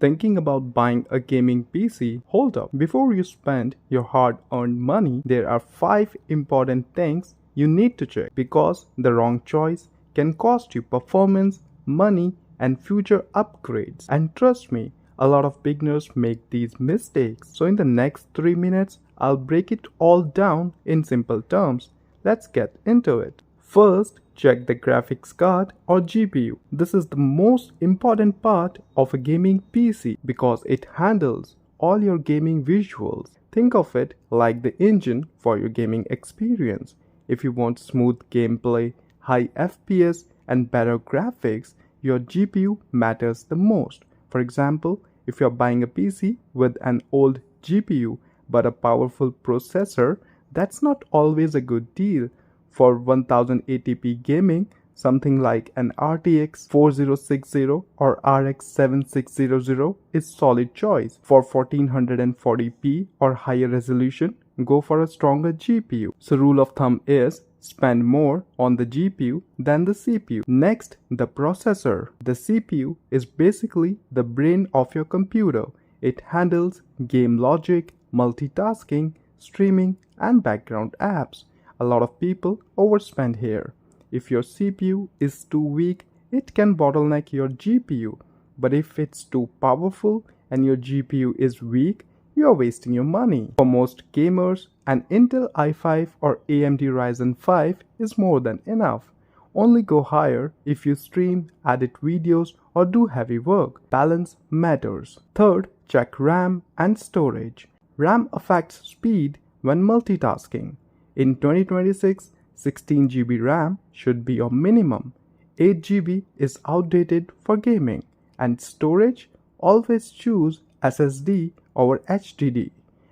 Thinking about buying a gaming PC? Hold up. Before you spend your hard-earned money, there are 5 important things you need to check because the wrong choice can cost you performance, money, and future upgrades. And trust me, a lot of beginners make these mistakes. So in the next 3 minutes, I'll break it all down in simple terms. Let's get into it. First, check the graphics card or GPU. This is the most important part of a gaming PC because it handles all your gaming visuals. Think of it like the engine for your gaming experience. If you want smooth gameplay, high FPS, and better graphics, your GPU matters the most. For example, if you're buying a PC with an old GPU but a powerful processor, that's not always a good deal. For 1080p gaming, something like an RTX 4060 or RX 7600 is solid choice. For 1440p or higher resolution, go for a stronger GPU. So rule of thumb is spend more on the GPU than the CPU. Next, the processor. The CPU is basically the brain of your computer. It handles game logic, multitasking, streaming, and background apps. A lot of people overspend here. If your CPU is too weak, it can bottleneck your GPU. But if it's too powerful and your GPU is weak, you are wasting your money. For most gamers, an Intel i5 or AMD Ryzen 5 is more than enough. Only go higher if you stream, edit videos, or do heavy work. Balance matters. Third, check RAM and storage. RAM affects speed when multitasking. In 2026, 16 GB RAM should be your minimum. 8 GB is outdated for gaming. And storage, always choose SSD over HDD.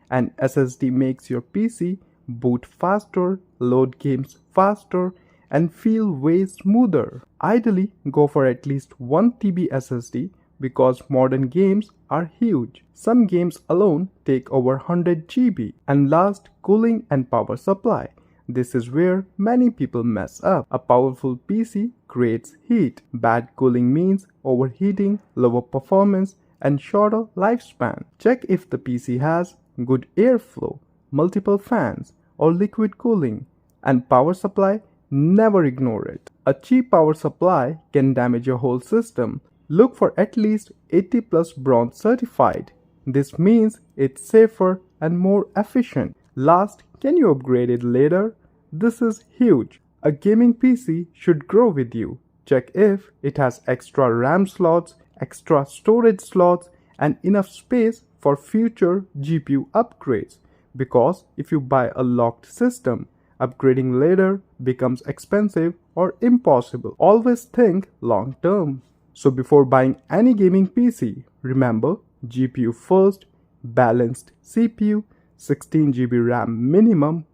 And SSD makes your PC boot faster, load games faster, and feel way smoother. Ideally, go for at least 1 TB SSD because modern games are huge. Some games alone take over 100 GB. And last, cooling and power supply. This is where many people mess up. A powerful PC creates heat. Bad cooling means overheating, lower performance, and shorter lifespan. Check if the PC has good airflow, multiple fans, or liquid cooling. And power supply, never ignore it. A cheap power supply can damage your whole system. Look for at least 80 plus bronze certified. This means it's safer and more efficient. Last, can you upgrade it later? This is huge. A gaming PC should grow with you. Check if it has extra RAM slots, extra storage slots, and enough space for future GPU upgrades. Because if you buy a locked system, upgrading later becomes expensive or impossible. Always think long term. So before buying any gaming PC, remember GPU first, balanced CPU, 16 GB RAM minimum,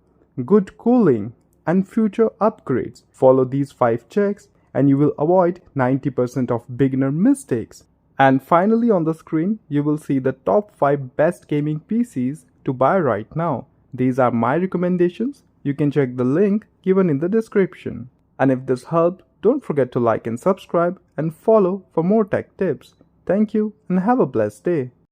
good cooling, and future upgrades. Follow these 5 checks and you will avoid 90% of beginner mistakes. And finally on the screen, you will see the top 5 best gaming PCs to buy right now. These are my recommendations. You can check the link given in the description. And if this helped, don't forget to like and subscribe and follow for more tech tips. Thank you and have a blessed day.